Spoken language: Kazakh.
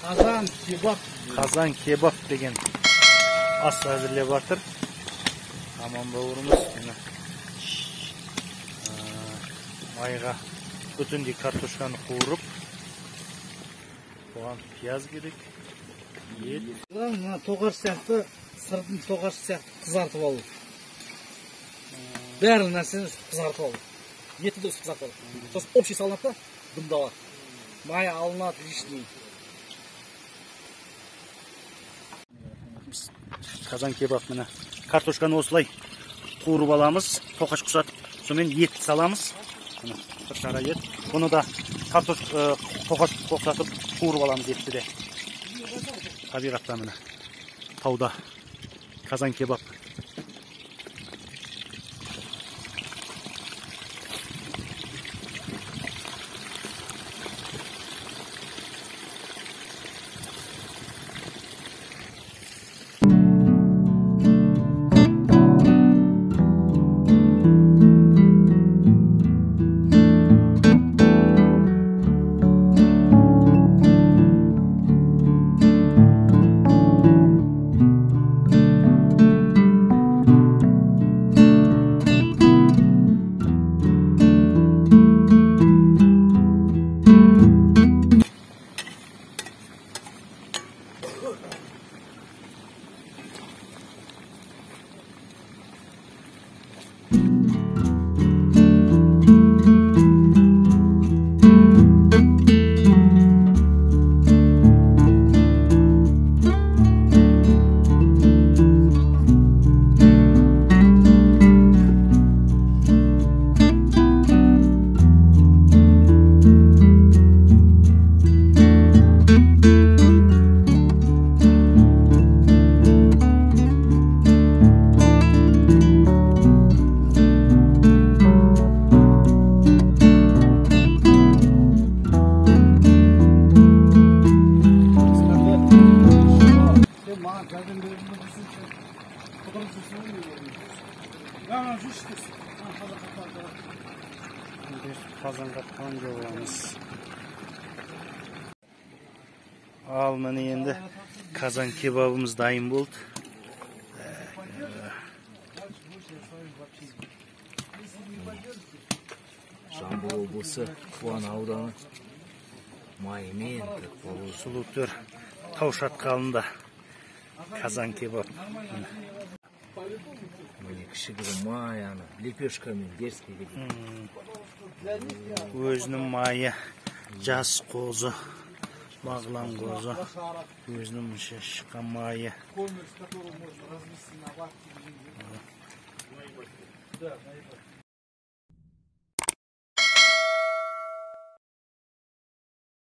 Kazan kebap. Kazan kebap деген ас әзірлеп жатыр. Аман бауырымыз майға бүтіндей картошканы қуырып, оған пияз керек, ет. Мына тоғаш сияқты, сырдың тоғаш сияқты қызартып алу. Бәрі нәрсені қызартып алу. Еті де қызартып алу. Сосын общий салынады да, дымдалады. Май алынады лишний. Kazan kebap міне. Картошканы осылай қуырып аламыз, тоқаш құсатып, сонымен ет саламыз. Міне, бір шара ет. Бұны да тоқаш қоқсатып қуырып аламыз етті де. Табиғатта міне. Тауда kazan kebap. Kazan katmanca olamız. Al məni endi kazan kebabımız dayım oldu. Жамбыл облысы Куан ауданы Маймен Сулутөр тау шатқалында kazan kebap. Міне кішігірім май аны лепешкамен дерске келеді. Өзінің майы жас қозы, бағлан қозы, өзінің шыққан майы.